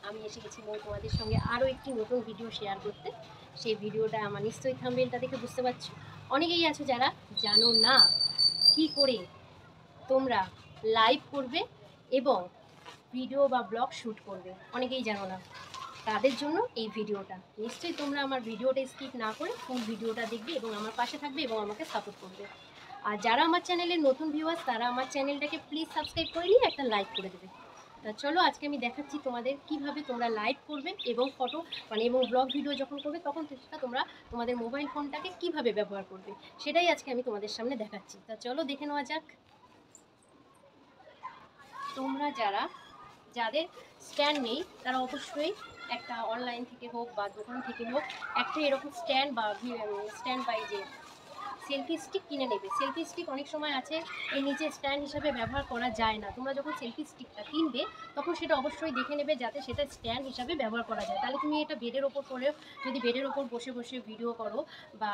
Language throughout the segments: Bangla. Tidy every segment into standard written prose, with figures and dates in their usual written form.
আমি এসে গেছি তোমাদের সঙ্গে আরও একটি নতুন ভিডিও শেয়ার করতে। সেই ভিডিওটা আমার নিশ্চয়ই থাম্বনেলটা দেখে বুঝতে পারছো। অনেকেই আছো যারা জানো না কি করে তোমরা লাইভ করবে এবং ভিডিও বা ব্লগ শ্যুট করবে, অনেকেই জানো না। তাদের জন্য এই ভিডিওটা। নিশ্চয়ই তোমরা আমার ভিডিওটা স্কিপ না করে ফুল ভিডিওটা দেখবে এবং আমার পাশে থাকবে এবং আমাকে সাপোর্ট করবে। আর যারা আমার চ্যানেলের নতুন ভিউয়ার্স তারা আমার চ্যানেলটাকে প্লিজ সাবস্ক্রাইব করে নিয়ে একটা লাইক করে দেবে। তা চলো আজকে আমি দেখাচ্ছি তোমাদের কিভাবে তোমরা লাইভ করবে এবং ফটো এবং ব্লগ ভিডিও যখন করবে তখন সেটা তোমরা তোমাদের মোবাইল ফোনটাকে কিভাবে ব্যবহার করবে সেটাই আজকে আমি তোমাদের সামনে দেখাচ্ছি। তা চলো দেখে নেওয়া যাক। তোমরা যাদের স্ট্যান্ড নেই তারা অবশ্যই একটা অনলাইন থেকে হোক বা দোকান থেকে হোক একটা এরকম স্ট্যান্ড বাই যে সেলফি স্টিক কিনে নেবে। সেলফি স্টিক অনেক সময় আছে এই নিচে স্ট্যান্ড হিসাবে ব্যবহার করা যায় না। তোমরা যখন সেলফি স্টিকটা কিনবে তখন সেটা অবশ্যই দেখে নেবে যাতে সেটা স্ট্যান্ড হিসাবে ব্যবহার করা যায়। তাহলে তুমি এটা বেডের ওপর করেও যদি বেডের ওপর বসে বসে ভিডিও করো বা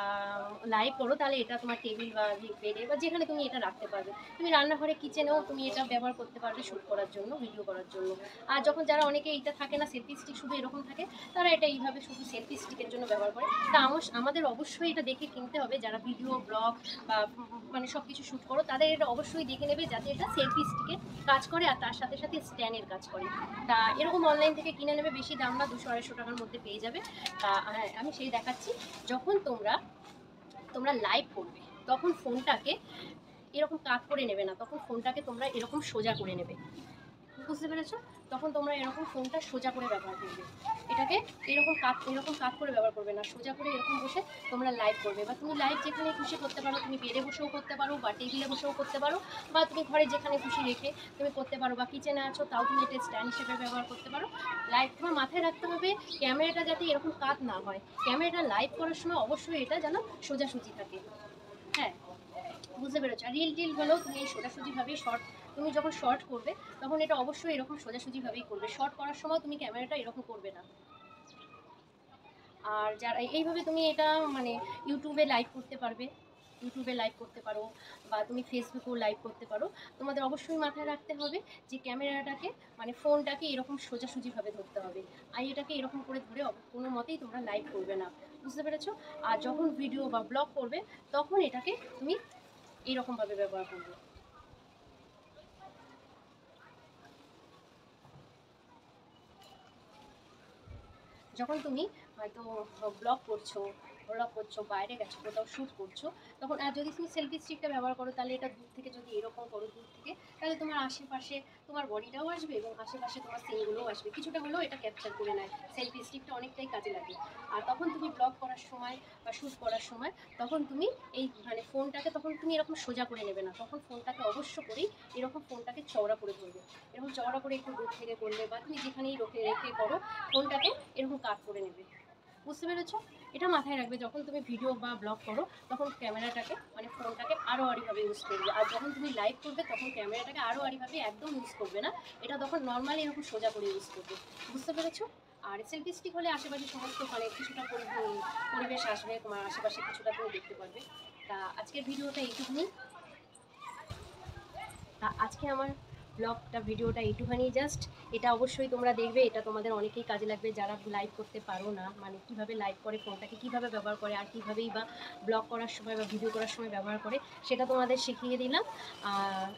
লাইভ করো তাহলে এটা তোমার টেবিল বা বেডে বা যেখানে তুমি এটা রাখতে পারবে। তুমি রান্নাঘরে কিচেনেও তুমি এটা ব্যবহার করতে পারবে শ্যুট করার জন্য, ভিডিও করার জন্য। আর যখন যারা অনেকে এইটা থাকে না, সেলফি স্টিক শুধু এরকম থাকে, তারা এটা এইভাবে শুধু সেলফি স্টিকের জন্য ব্যবহার করে। তা আমাদের অবশ্যই এটা দেখে কিনতে হবে। যারা ভিডিও ব্লগ বা সব কিছু শ্যুট করো তাদের এটা অবশ্যই দেখে নেবে যাতে এটা সেলফি স্টিকের কাজ করে আর তার সাথে সাথে স্ট্যান্ডের কাজ করে। তা এরকম অনলাইন থেকে কিনে নেবে, বেশি দাম না, 200-250 টাকার মধ্যে পেয়ে যাবে। তা হ্যাঁ, আমি সেই দেখাচ্ছি। যখন তোমরা লাইভ করবে তখন ফোনটাকে এরকম কাত করে নেবে না, তখন ফোনটাকে তোমরা এরকম সোজা করে নেবে। বুঝতে পেরেছো? তখন তোমরা এরকম ফোনটা সোজা করে ব্যবহার করবে। এটাকে এরকম কাত করে ব্যবহার করবে না, সোজা করে এরকম বসে তোমরা লাইভ করবে। বা তুমি লাইভ যেখানে খুশি করতে পারো, তুমি বেডে বসেও করতে পারো বা টেবিলে বসেও করতে পারো বা তুমি ঘরে যেখানে খুশি রেখে তুমি করতে পারো বা কিচেনে আছো তাও তুমি এটা স্ট্যান্ড হিসেবে ব্যবহার করতে পারো। লাইভ তোমার মাথায় রাখতে হবে ক্যামেরাটা যাতে এরকম কাত না হয়। ক্যামেরাটা লাইভ করার সময় অবশ্যই এটা যেন সোজাসুজি থাকে। হ্যাঁ, বুঝতে পেরেছো? আর রিল টিল হলেও তুমি এই সোজাসুজিভাবেই তুমি যখন শর্ট করবে তখন এটা অবশ্যই এরকম সোজাসুজিভাবেই করবে। শর্ট করার সময় তুমি ক্যামেরাটা এরকম করবে না। আর যারা এইভাবে তুমি এটা ইউটিউবে লাইভ করতে পারবে, ইউটিউবে লাইভ করতে পারো বা তুমি ফেসবুকেও লাইভ করতে পারো। তোমাদের অবশ্যই মাথায় রাখতে হবে যে ক্যামেরাটাকে ফোনটাকে এরকম সোজাসুজিভাবে ধরতে হবে। আর এটাকে এরকম করে ধরে কোনো মতেই তোমরা লাইভ করবে না। বুঝতে পেরেছো? আর যখন ভিডিও বা ব্লগ করবে তখন এটাকে তুমি এইরকমভাবে ব্যবহার করবে। যখন তুমি হয়তো ব্লগ করছো বাইরে গেছো কোথাও শ্যুট করছো তখন আর যদি তুমি সেলফি স্টিকটা ব্যবহার করো তাহলে এটা দূর থেকে যদি এরকম করো দূর থেকে তাহলে তোমার আশেপাশে তোমার বডিটাও আসবে এবং আশেপাশে তোমার সিনগুলোও আসবে, কিছুটা হলেও এটা ক্যাপচার করে নেয়। সেলফি স্টিকটা অনেকটাই কাজে লাগে। আর তখন তুমি ব্লগ করার সময় বা শ্যুট করার সময় তখন তুমি এই ফোনটাকে তখন তুমি এরকম সোজা করে নেবে না, তখন ফোনটাকে অবশ্য করেই এরকম ফোনটাকে চওড়া করে ধরবে। এরকম চওড়া করে একটু দূর থেকে করলে বা তুমি যেখানেই রেখে করো ফোনটাকে এরকম কাট করে নেবে। বুঝতে পেরেছো? এটা মাথায় রাখবে যখন তুমি ভিডিও বা ব্লগ করো তখন ক্যামেরাটাকে ফোনটাকে আরও আড়িভাবে ইউজ করবে। আর যখন তুমি লাইভ করবে তখন ক্যামেরাটাকে আরও আড়িভাবে একদম ইউজ করবে না, এটা তখন নর্মালি এরকম সোজা করে ইউজ করবে। বুঝতে পেরেছো? আর সেলফি স্টিক হলে আশেপাশে সমস্ত কিছুটা পরিবেশ আসবে, তোমার আশেপাশে কিছুটা তুমি দেখতে পারবে। তা আজকের ভিডিওটা এইটুকুনি। তা আজকে আমার ভিডিওটা এইটুখানি জাস্ট। এটা অবশ্যই তোমরা দেখবে, এটা তোমাদের অনেকেই কাজে লাগবে যারা লাইভ করতে পারো না, কিভাবে লাইভ করে, ফোনটাকে কিভাবে ব্যবহার করে আর কীভাবেই বা ব্লগ করার সময় বা ভিডিও করার সময় ব্যবহার করে সেটা তোমাদের শিখিয়ে দিলাম।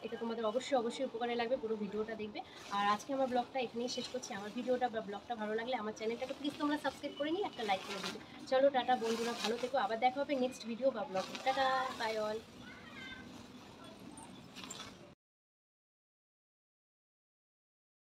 এটা তোমাদের অবশ্যই উপকারে লাগবে, পুরো ভিডিওটা দেখবে। আর আজকে আমার ব্লগটা এখানেই শেষ করছি। আমার ভিডিওটা বা ব্লগটা ভালো লাগলে আমার চ্যানেলটাকে প্লিজ তোমরা সাবস্ক্রাইব করে নিয়ে একটা লাইক করে দেবে। চলো টাটা বন্ধুরা, ভালো থেকো, আবার দেখা হবে নেক্সট ভিডিও বা ব্লগে। Tata, bye all.